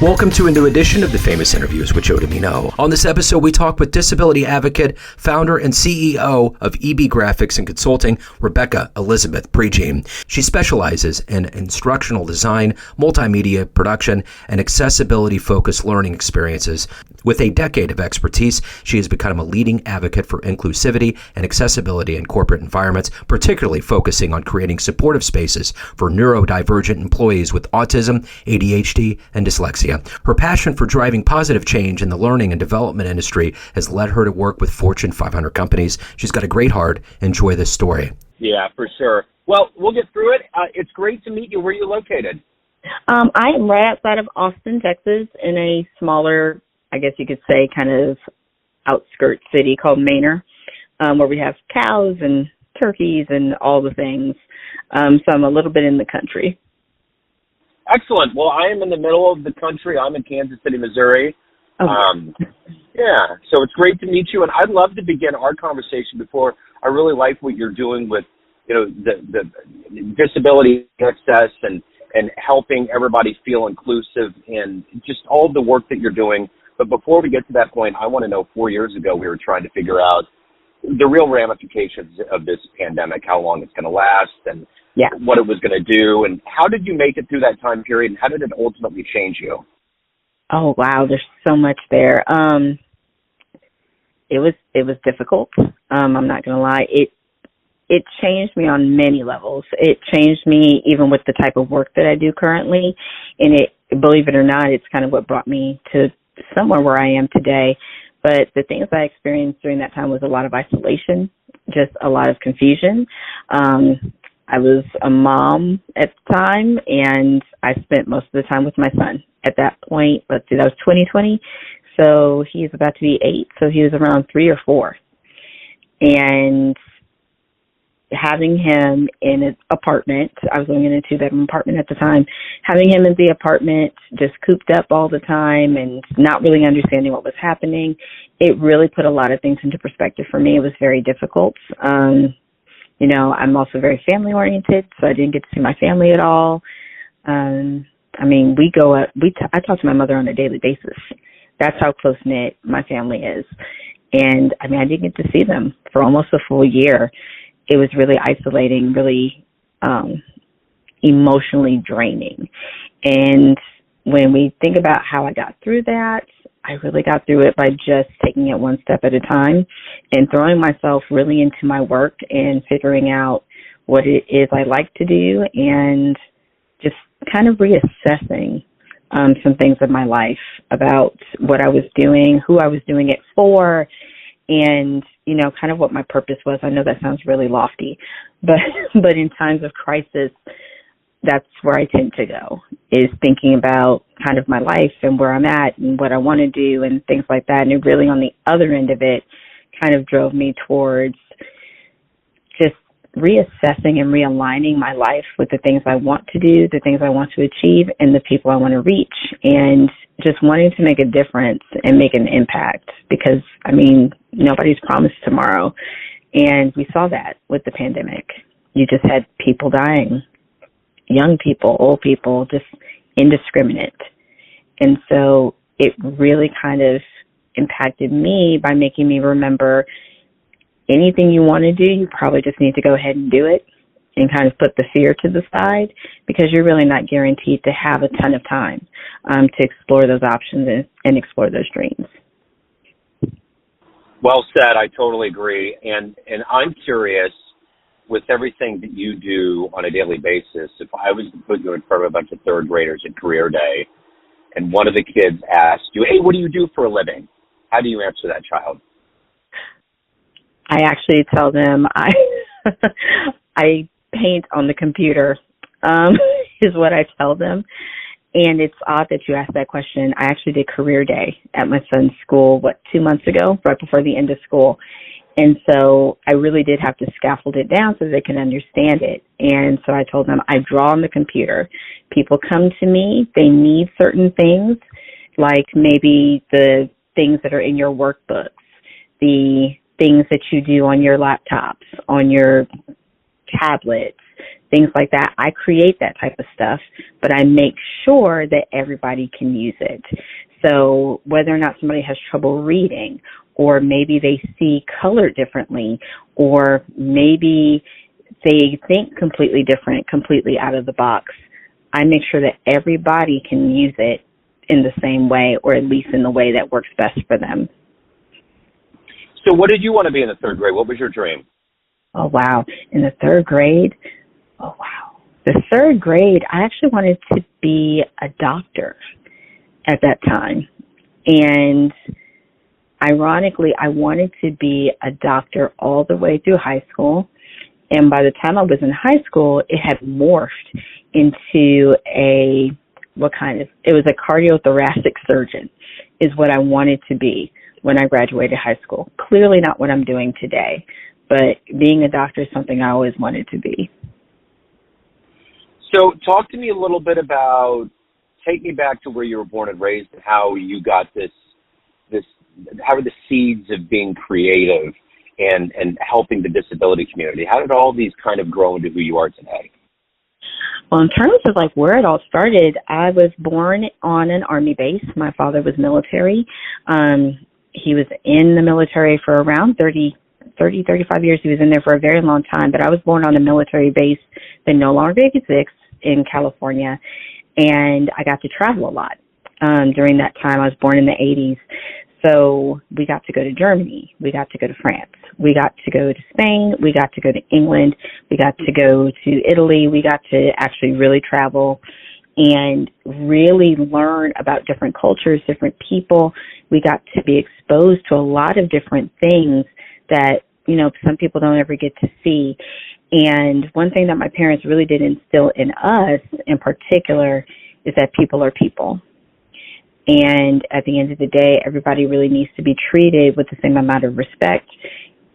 Welcome to a new edition of the Famous Interviews with Joe Dimino. On this episode, we talk with disability advocate, founder, and CEO of E.B Graphics and Consulting, Rebecca Elizabeth Prejean. She specializes in instructional design, multimedia production, and accessibility-focused learning experiences. With a decade of expertise, she has become a leading advocate for inclusivity and accessibility in corporate environments, particularly focusing on creating supportive spaces for neurodivergent employees with autism, ADHD, and dyslexia. Her passion for driving positive change in the learning and development industry has led her to work with Fortune 500 companies. She's got a great heart. Enjoy this story. Yeah, for sure. Well, we'll get through it. It's great to meet you. Where are you located? I am right outside of Austin, Texas, in a smaller, I guess you could say, kind of outskirt city called Manor, where we have cows and turkeys and all the things. So I'm a little bit in the country. Excellent. Well, I am in the middle of the country. I'm in Kansas City, Missouri. Yeah, so it's great to meet you. And I'd love to begin our conversation before. I really like what you're doing with, the disability access and helping everybody feel inclusive and just all the work that you're doing. But before we get to that point, I want to know, 4 years ago, we were trying to figure out the real ramifications of this pandemic, how long it's going to last and what it was going to do. And how did you make it through that time period, and how did it ultimately change you? Oh, wow. There's so much there. It was difficult. I'm not going to lie. It changed me on many levels. It changed me even with the type of work that I do currently. And believe it or not, it's kind of what brought me to somewhere where I am today. But the things I experienced during that time was a lot of isolation, just a lot of confusion. I was a mom at the time, and I spent most of the time with my son. At that point, let's see, that was 2020, so he's about to be 8, so he was around 3 or 4. And having him in an apartment, I was living in a 2-bedroom apartment at the time, having him in the apartment just cooped up all the time and not really understanding what was happening, it really put a lot of things into perspective for me. It was very difficult. I'm also very family-oriented, so I didn't get to see my family at all. I talk to my mother on a daily basis. That's how close-knit my family is. And, I didn't get to see them for almost a full year. It was really isolating, really emotionally draining. And when we think about how I got through that, I really got through it by just taking it one step at a time and throwing myself really into my work and figuring out what it is I like to do and just kind of reassessing some things of my life about what I was doing, who I was doing it for, and, kind of what my purpose was. I know that sounds really lofty, but in times of crisis, that's where I tend to go, is thinking about kind of my life and where I'm at and what I want to do and things like that. And it really, on the other end of it, kind of drove me towards just reassessing and realigning my life with the things I want to do, the things I want to achieve, and the people I want to reach, and just wanting to make a difference and make an impact because, nobody's promised tomorrow. And we saw that with the pandemic. You just had people dying. Young people, old people, just indiscriminate. And so it really kind of impacted me by making me remember anything you want to do, you probably just need to go ahead and do it and kind of put the fear to the side because you're really not guaranteed to have a ton of time to explore those options and explore those dreams. Well said. I totally agree. And I'm curious, with everything that you do on a daily basis, if I was to put you in front of a bunch of third graders at career day and one of the kids asked you, hey, what do you do for a living? How do you answer that child? I actually tell them I paint on the computer is what I tell them. And it's odd that you asked that question. I actually did career day at my son's school, 2 months ago, right before the end of school. And so I really did have to scaffold it down so they can understand it. And so I told them I draw on the computer. People come to me, they need certain things, like maybe the things that are in your workbooks, the things that you do on your laptops, on your tablets, things like that. I create that type of stuff, but I make sure that everybody can use it. So whether or not somebody has trouble reading, or maybe they see color differently, or maybe they think completely different, completely out of the box, I make sure that everybody can use it in the same way, or at least in the way that works best for them. So what did you want to be in the third grade? What was your dream? Oh, wow. In the third grade, the third grade, I actually wanted to be a doctor at that time. And ironically, I wanted to be a doctor all the way through high school. And by the time I was in high school, it had morphed into it was a cardiothoracic surgeon is what I wanted to be when I graduated high school. Clearly not what I'm doing today, but being a doctor is something I always wanted to be. So talk to me a little bit about, take me back to where you were born and raised, and how you got how are the seeds of being creative and helping the disability community? How did all these kind of grow into who you are today? Well, in terms of like where it all started, I was born on an Army base. My father was military. He was in the military for around 35 years. He was in there for a very long time, but I was born on a military base that no longer exists in California, and I got to travel a lot during that time. I was born in the 80s. So we got to go to Germany. We got to go to France. We got to go to Spain. We got to go to England. We got to go to Italy. We got to actually really travel and really learn about different cultures, different people. We got to be exposed to a lot of different things that, some people don't ever get to see. And one thing that my parents really did instill in us in particular is that people are people. And at the end of the day, everybody really needs to be treated with the same amount of respect.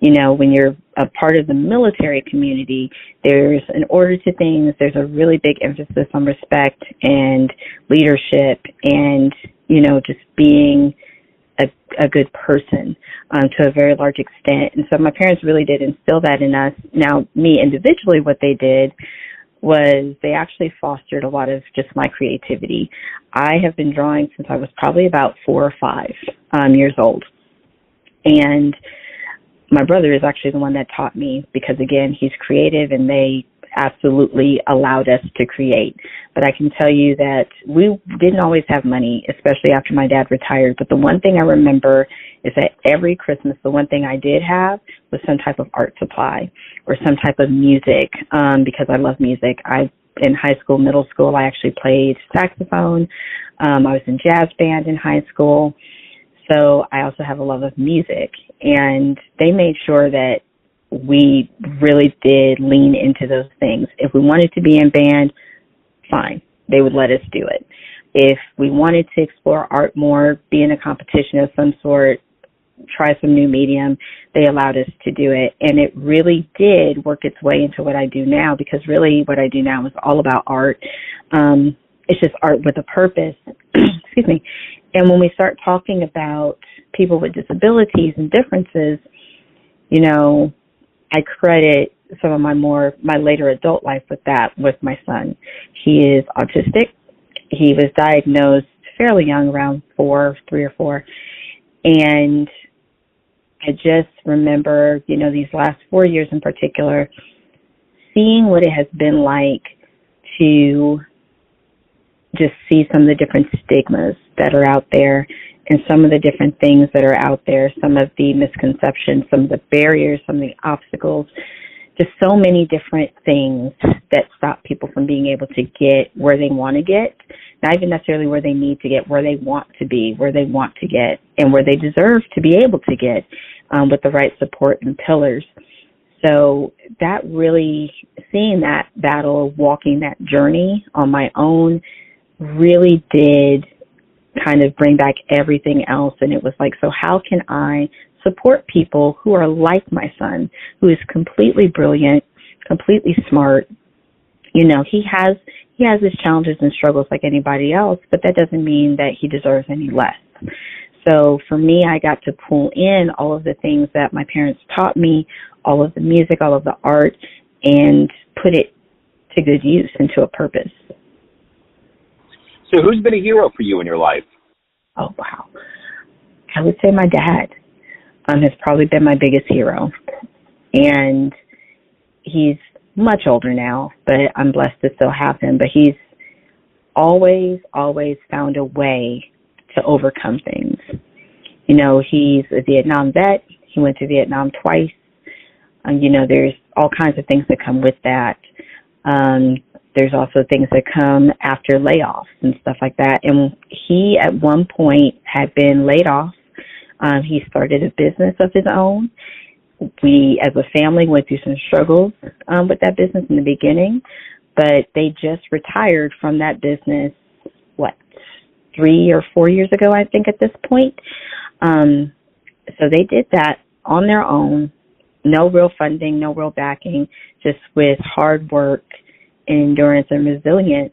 When you're a part of the military community, there's an order to things. There's a really big emphasis on respect and leadership and, just being a good person to a very large extent. And so my parents really did instill that in us. Now, me individually, what they did was they actually fostered a lot of just my creativity. I have been drawing since I was probably about 4 or 5 years old. And my brother is actually the one that taught me because, again, he's creative and they absolutely allowed us to create. But I can tell you that we didn't always have money, especially after my dad retired. But the one thing I remember is that every Christmas, the one thing I did have was some type of art supply or some type of music because I love music. In high school, middle school, I actually played saxophone. I was in jazz band in high school. So I also have a love of music. And they made sure that we really did lean into those things. If we wanted to be in band, fine. They would let us do it. If we wanted to explore art more, be in a competition of some sort, try some new medium, they allowed us to do it. And it really did work its way into what I do now, because really what I do now is all about art. It's just art with a purpose. Excuse me. And when we start talking about people with disabilities and differences, I credit some of my later adult life with that, with my son. He is autistic. He was diagnosed fairly young, around 3 or 4. And I just remember, these last 4 years in particular, seeing what it has been like to just see some of the different stigmas that are out there and some of the different things that are out there, some of the misconceptions, some of the barriers, some of the obstacles, just so many different things that stop people from being able to get where they want to get, not even necessarily where they need to get, where they want to be, where they want to get, and where they deserve to be able to get with the right support and pillars. So that really, seeing that battle, walking that journey on my own, really did kind of bring back everything else. And it was like, so how can I support people who are like my son, who is completely brilliant, completely smart? He has his challenges and struggles like anybody else, but that doesn't mean that he deserves any less. So for me, I got to pull in all of the things that my parents taught me, all of the music, all of the art, and put it to good use and to a purpose. So who's been a hero for you in your life? Oh, wow. I would say my dad has probably been my biggest hero. And he's much older now, but I'm blessed to still have him. But he's always found a way to overcome things. You know, he's a Vietnam vet. He went to Vietnam twice. You know, there's all kinds of things that come with that. There's also things that come after layoffs and stuff like that. And he, at one point, had been laid off. He started a business of his own. We, as a family, went through some struggles with that business in the beginning, but they just retired from that business, 3 or 4 years ago, I think, at this point. So they did that on their own, no real funding, no real backing, just with hard work and endurance and resilience.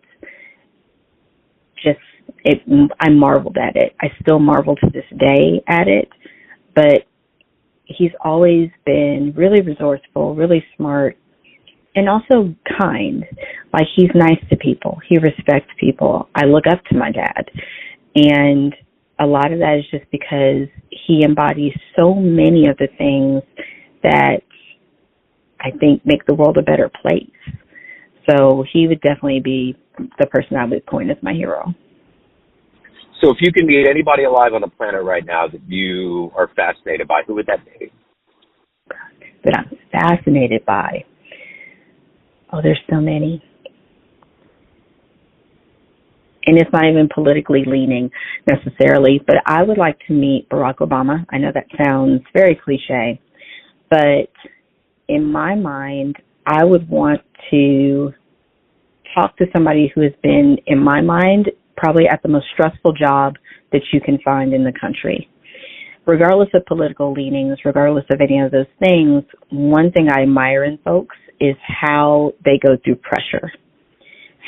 I marveled at it. I still marvel to this day at it, but he's always been really resourceful, really smart, and also kind. Like, he's nice to people. He respects people. I look up to my dad. And a lot of that is just because he embodies so many of the things that I think make the world a better place. So he would definitely be the person I would point as my hero. So if you can meet anybody alive on the planet right now that you are fascinated by, who would that be? That I'm fascinated by. Oh, there's so many. And it's not even politically leaning necessarily, but I would like to meet Barack Obama. I know that sounds very cliche, but in my mind, I would want to talk to somebody who has been, in my mind, probably at the most stressful job that you can find in the country. Regardless of political leanings, regardless of any of those things, one thing I admire in folks is how they go through pressure.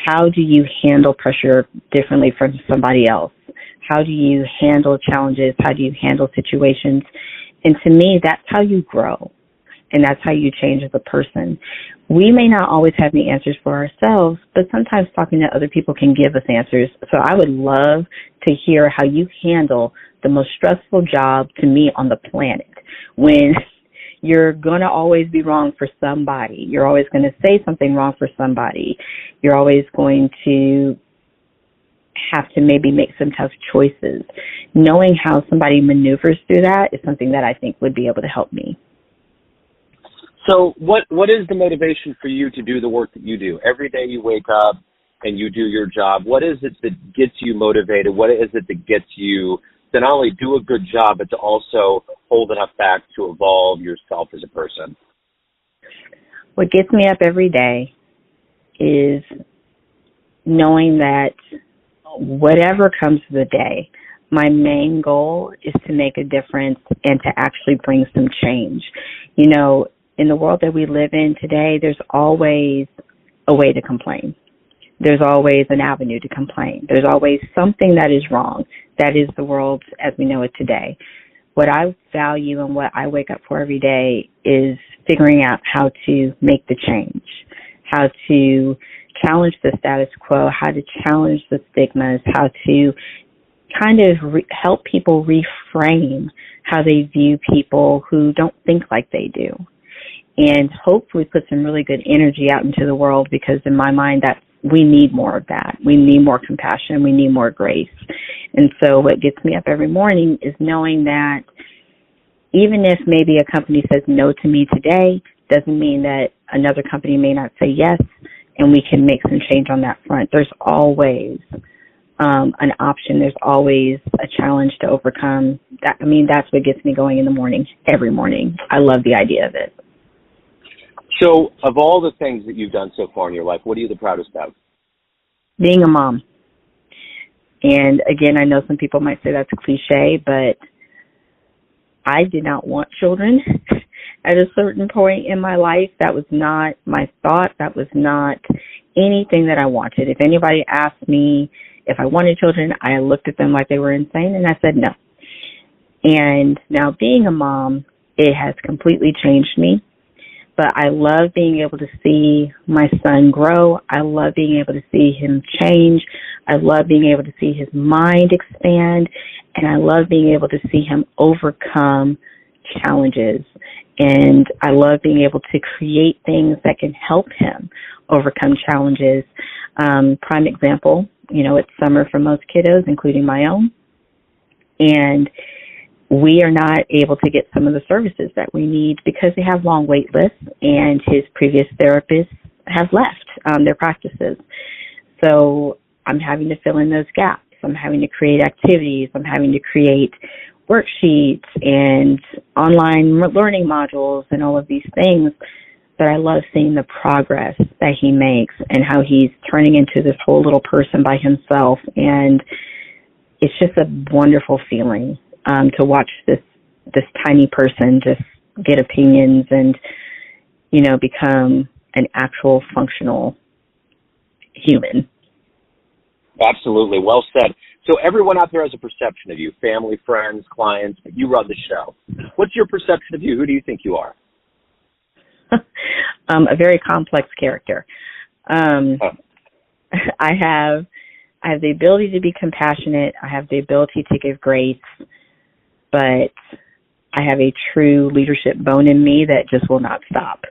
How do you handle pressure differently from somebody else? How do you handle challenges? How do you handle situations? And to me, that's how you grow, and that's how you change as a person. We may not always have the answers for ourselves, but sometimes talking to other people can give us answers. So I would love to hear how you handle the most stressful job, to me, on the planet, when you're going to always be wrong for somebody. You're always going to say something wrong for somebody. You're always going to have to maybe make some tough choices. Knowing how somebody maneuvers through that is something that I think would be able to help me. So what is the motivation for you to do the work that you do? Every day you wake up and you do your job. What is it that gets you motivated? What is it that gets you to not only do a good job, but to also hold enough back to evolve yourself as a person? What gets me up every day is knowing that whatever comes to the day, my main goal is to make a difference and to actually bring some change. You know, in the world that we live in today, there's always a way to complain. There's always an avenue to complain. There's always something that is wrong. That is the world as we know it today. What I value and what I wake up for every day is figuring out how to make the change, how to challenge the status quo, how to challenge the stigmas, how to kind of help people reframe how they view people who don't think like they do. And hopefully put some really good energy out into the world, because in my mind, we need more of that. We need more compassion. We need more grace. And so what gets me up every morning is knowing that even if maybe a company says no to me today, doesn't mean that another company may not say yes, and we can make some change on that front. There's always an option. There's always a challenge to overcome. That's what gets me going in the morning, every morning. I love the idea of it. So of all the things that you've done so far in your life, what are you the proudest of? Being a mom. And again, I know some people might say that's cliche, but I did not want children at a certain point in my life. That was not my thought. That was not anything that I wanted. If anybody asked me if I wanted children, I looked at them like they were insane, and I said no. And now being a mom, it has completely changed me. but I love being able to see my son grow. I love being able to see him change. I love being able to see his mind expand, and I love being able to see him overcome challenges. And I love being able to create things that can help him overcome challenges. Prime example, it's summer for most kiddos, including my own. And we are not able to get some of the services that we need because they have long wait lists, and his previous therapists have left their practices. So I'm having to fill in those gaps. I'm having to create activities. I'm having to create worksheets and online learning modules and all of these things. But I love seeing the progress that he makes and how he's turning into this whole little person by himself. And it's just a wonderful feeling to watch this tiny person just get opinions and, become an actual functional human. Absolutely. Well said. So everyone out there has a perception of you, family, friends, clients, but you run the show. What's your perception of you? Who do you think you are? A very complex character. I have the ability to be compassionate. I have the ability to give grace, but I have a true leadership bone in me that just will not stop.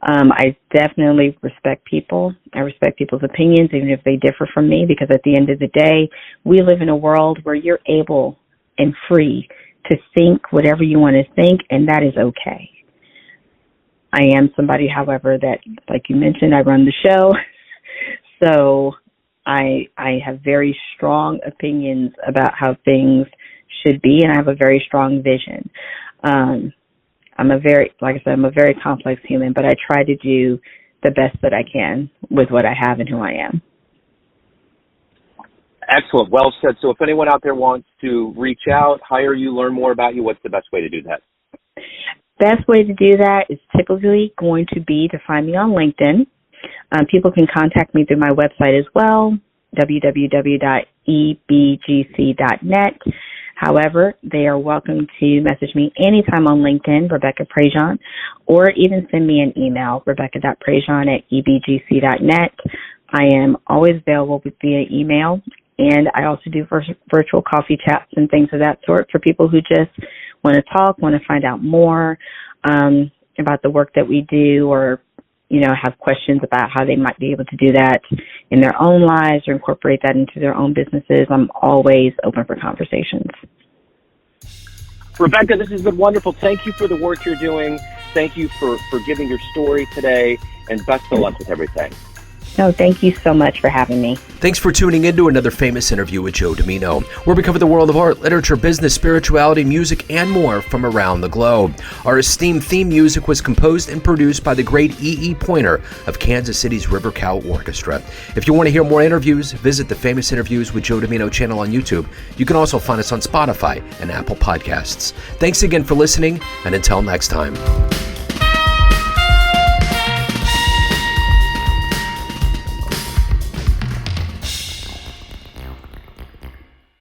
I definitely respect people. I respect people's opinions, even if they differ from me, because at the end of the day, we live in a world where you're able and free to think whatever you want to think, and that is okay. I am somebody, however, that, like you mentioned, I run the show. So I have very strong opinions about how things should be, and I have a very strong vision. I'm a very complex human, but I try to do the best that I can with what I have and who I am. Excellent. Well said. So if anyone out there wants to reach out, hire you, learn more about you, what's the best way to do that? Best way to do that is typically going to be to find me on LinkedIn. People can contact me through my website as well, www.ebgc.net. However, they are welcome to message me anytime on LinkedIn, Rebecca Prejean, or even send me an email, rebecca.prejean@ebgc.net. I am always available via email, and I also do virtual coffee chats and things of that sort for people who just want to talk, want to find out more about the work that we do, or have questions about how they might be able to do that in their own lives or incorporate that into their own businesses. I'm always open for conversations. Rebecca, this has been wonderful. Thank you for the work you're doing. Thank you for giving your story today, and best of luck with everything. No, thank you so much for having me. Thanks for tuning in to another famous interview with Joe Dimino, where we cover the world of art, literature, business, spirituality, music, and more from around the globe. Our esteemed theme music was composed and produced by the great E.E. Pointer of Kansas City's River Cow Orchestra. If you want to hear more interviews, visit the Famous Interviews with Joe Dimino channel on YouTube. You can also find us on Spotify and Apple Podcasts. Thanks again for listening, and until next time.